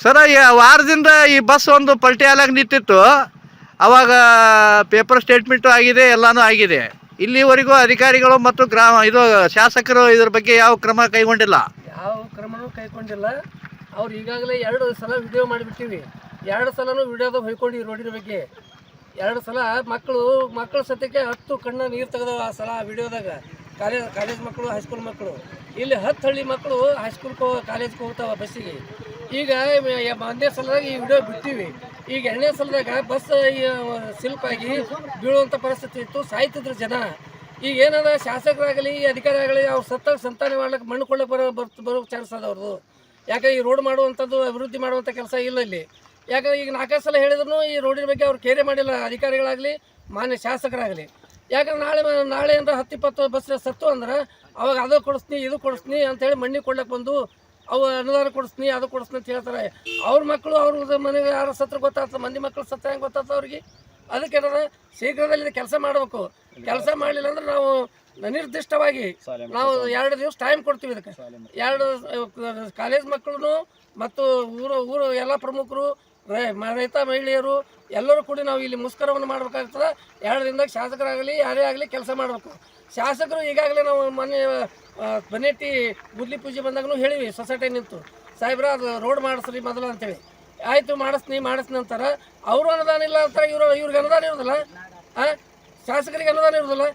ಸರ ವಾರದಿಂದ ಈ ಬಸ್ ಒಂದು ಪಲ್ಟಿ ಆಲಾಗಿ ನಿಂತಿತ್ತು. ಅವಾಗ ಪೇಪರ್ ಸ್ಟೇಟ್ಮೆಂಟು ಆಗಿದೆ, ಎಲ್ಲನೂ ಆಗಿದೆ. ಇಲ್ಲಿವರೆಗೂ ಅಧಿಕಾರಿಗಳು ಮತ್ತು ಶಾಸಕರು ಇದ್ರ ಬಗ್ಗೆ ಯಾವ ಕ್ರಮ ಕೈಗೊಂಡಿಲ್ಲ. ಯಾವ ಕ್ರಮನೂ ಕೈಗೊಂಡಿಲ್ಲ. ಅವ್ರು ಈಗಾಗಲೇ 2 ಸಲ ವಿಡಿಯೋ ಮಾಡಿಬಿಟ್ಟಿವಿ. 2 ಸಲನೂ ವಿಡಿಯೋದಾಗ ಹೊಯ್ಕೊಂಡಿವಿ ರೋಡಿನ ಬಗ್ಗೆ. 2 ಸಲ ಮಕ್ಕಳು ಸತ್ಯಕ್ಕೆ 10 ಕಣ್ಣ ನೀರು ತೆಗೆದವ ಆ ಸಲ ವಿಡಿಯೋದಾಗ. ಕಾಲೇಜ್ ಮಕ್ಕಳು, ಹೈಸ್ಕೂಲ್ ಮಕ್ಕಳು. ಇಲ್ಲಿ 10 ಹಳ್ಳಿ ಮಕ್ಕಳು ಹೈಸ್ಕೂಲ್ ಕಾಲೇಜ್ಗೆ ಹೋಗ್ತಾವ ಬಸ್ಸಿಗೆ. ಈಗ 1ನೇ ಸಲದಾಗ ಈ ವಿಡಿಯೋ ಬಿಟ್ಟಿವಿ. ಈಗ 2ನೇ ಸಲದಾಗ ಬಸ್ ಸಿಲ್ಪ್ ಆಗಿ ಬೀಳುವಂಥ ಪರಿಸ್ಥಿತಿ ಇತ್ತು, ಸಾಯ್ತಿದ್ರು ಜನ. ಈಗ ಏನದ ಶಾಸಕರಾಗಲಿ ಅಧಿಕಾರಿ ಆಗಲಿ ಅವ್ರು ಸತ್ತಾಗ ಸಂತಾನ ಮಾಡ್ಲಿಕ್ಕೆ ಮಣ್ಣು ಕೊಳ್ಳಕ್ಕೆ ಬರೋ ಚಾನ್ಸ್ ಅದ ಅವ್ರದ್ದು. ಯಾಕೆ ಈ ರೋಡ್ ಮಾಡುವಂಥದ್ದು ಅಭಿವೃದ್ಧಿ ಮಾಡುವಂಥ ಕೆಲಸ ಇಲ್ಲ ಇಲ್ಲಿ. ಯಾಕಂದ್ರೆ ಈಗ 4 ಸಲ ಹೇಳಿದ್ರು ಈ ರೋಡಿನ ಬಗ್ಗೆ ಅವ್ರು ಕೇರೆ ಮಾಡಿಲ್ಲ, ಅಧಿಕಾರಿಗಳಾಗಲಿ ಮಾನ್ಯ ಶಾಸಕರಾಗಲಿ. ಯಾಕಂದ್ರೆ ನಾಳೆ ಅಂದ್ರೆ 10-20 ಬಸ್ ಸತ್ತು ಅಂದ್ರೆ ಅವಾಗ ಅದು ಕೊಡಿಸ್ತೀನಿ ಇದು ಕೊಡಿಸ್ತೀನಿ ಅಂಥೇಳಿ ಮಣ್ಣಿಗೆ ಕೊಡ್ಲಿಕ್ಕೆ ಬಂದು ಅವು ಅನುದಾನ ಕೊಡಿಸ್ತೀನಿ ಅದು ಕೊಡಿಸ್ತೀನಿ ಅಂತ ಹೇಳ್ತಾರೆ. ಅವ್ರ ಮಕ್ಕಳು ಅವ್ರ ಮನೆಗೆ ಯಾರು ಸತ್ರ ಗೊತ್ತಾಗ್ತದೆ, ಮಂದಿ ಮಕ್ಕಳು ಸತ್ತ ಹೆಂಗೆ ಗೊತ್ತಾಗ್ತದೆ ಅವ್ರಿಗೆ. ಅದಕ್ಕೆ ಶೀಘ್ರದಲ್ಲಿ ಕೆಲಸ ಮಾಡಬೇಕು. ಕೆಲಸ ಮಾಡಲಿಲ್ಲ ಅಂದ್ರೆ ನಾವು ನಿರ್ದಿಷ್ಟವಾಗಿ ನಾವು 2 ದಿವಸ ಟೈಮ್ ಕೊಡ್ತೀವಿ. ಇದಕ್ಕೆ 2 ಕಾಲೇಜ್ ಮಕ್ಕಳು ಮತ್ತು ಊರು ಎಲ್ಲ ಪ್ರಮುಖರು, ರೈತ ಮಹಿಳೆಯರು ಎಲ್ಲರೂ ಕೂಡಿ ನಾವು ಇಲ್ಲಿ ಮುಷ್ಕರವನ್ನು ಮಾಡಬೇಕಾಗ್ತದೆ. 2 ದಿನದಾಗ ಶಾಸಕರಾಗಲಿ ಯಾರೇ ಆಗಲಿ ಕೆಲಸ ಮಾಡಬೇಕು. ಶಾಸಕರು ಈಗಾಗಲೇ ನಾವು ಮೊನ್ನೆ ಬನ್ನೆಟ್ಟಿ ಗುದ್ಲಿ ಪೂಜೆ ಬಂದಾಗೂ ಹೇಳಿವಿ, ಸೊಸೈಟಿ ನಿಂತು ಸಾಹೇಬ್ರ ಅದು ರೋಡ್ ಮಾಡಿಸ್ರಿ ಮೊದಲು ಅಂತೇಳಿ. ಆಯಿತು ಮಾಡಿಸ್ನಿ ಅಂತಾರೆ. ಅವರು ಅನುದಾನ ಇಲ್ಲ ಅಂತಾರೆ. ಇವ್ರಿಗೆ ಅನುದಾನ ಇರೋದಿಲ್ಲ, ಶಾಸಕರಿಗೆ ಅನುದಾನ ಇರೋದಿಲ್ಲ.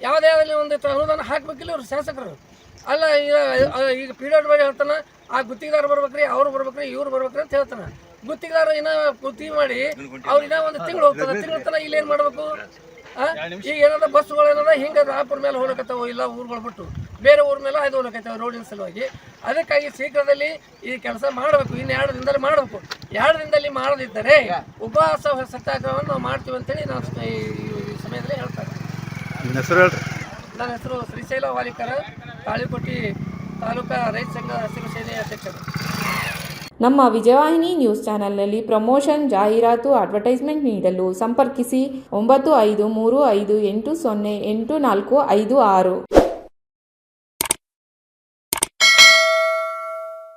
ಯಾವುದೇ ಒಂದು ಅನುದಾನ ಹಾಕಬೇಕಿಲ್ಲ ಇವ್ರು ಶಾಸಕರು. ಅಲ್ಲ ಈಗ ಪೀರಿಯಡ್ ಬಗ್ಗೆ ಹೇಳ್ತಾನೆ, ಆ ಗುತ್ತಿಗೆದಾರ ಬರ್ಬೇಕ್ರಿ, ಅವ್ರು ಬರ್ಬೇಕ್ರಿ, ಇವ್ರು ಬರ್ಬೇಕ್ರಿ ಅಂತ ಹೇಳ್ತಾನೆ. ಗುತ್ತಿಗೆದಾರ ಗುತ್ತಿಗೆ ಮಾಡಿ ಅವ್ರು ಒಂದು ತಿಂಗಳು ಹೋಗ್ತದೆ. ತಿಂಗಳ ತನಕ ಇಲ್ಲೇನು ಮಾಡಬೇಕು? ಈಗ ಏನದ ಬಸ್ಸುಗಳು ಏನದ ಹಿಂಗೆ ರಾಪುರ ಮೇಲೆ ಹೋಗ್ಲಕತ್ತಾವ, ಇಲ್ಲ ಊರುಗಳು ಬಿಟ್ಟು ಬೇರೆ ಊರ ಮೇಲೆ ಅದು ಹೋಗ್ಲಕತ್ತಾವ ರೋಡಿನ ಸಲುವಾಗಿ. ಅದಕ್ಕಾಗಿ ಶೀಘ್ರದಲ್ಲಿ ಈ ಕೆಲಸ ಮಾಡಬೇಕು. ಇನ್ನು 2 ದಿನದಲ್ಲಿ ಮಾಡಬೇಕು. 2 ದಿನದಲ್ಲಿ ಮಾಡದಿದ್ದರೆ ಉಪವಾಸ ಸತ್ಯಾಗ್ರಹವನ್ನು ನಾವು ಮಾಡ್ತೀವಿ ಅಂತೇಳಿ ನಾನು ಈ ಸಮಯದಲ್ಲಿ ಹೇಳ್ತಾರೆ. ನನ್ನ ಹೆಸರು ಶ್ರೀಶೈಲ ವಾಲಿಕರ, ತಾಳಿಕೋಟಿ ತಾಲೂಕಾ ರೈತ ಸಂಘ ಹಸಿರು ಸೇನೆ ಅಧ್ಯಕ್ಷರು. ನಮ್ಮ ವಿಜಯವಾಹಿನಿ ನ್ಯೂಸ್ ಚಾನೆಲ್ನಲ್ಲಿ ಪ್ರಮೋಷನ್, ಜಾಹೀರಾತು, ಅಡ್ವರ್ಟೈಸ್ಮೆಂಟ್ ನೀಡಲು ಸಂಪರ್ಕಿಸಿ 9535808456.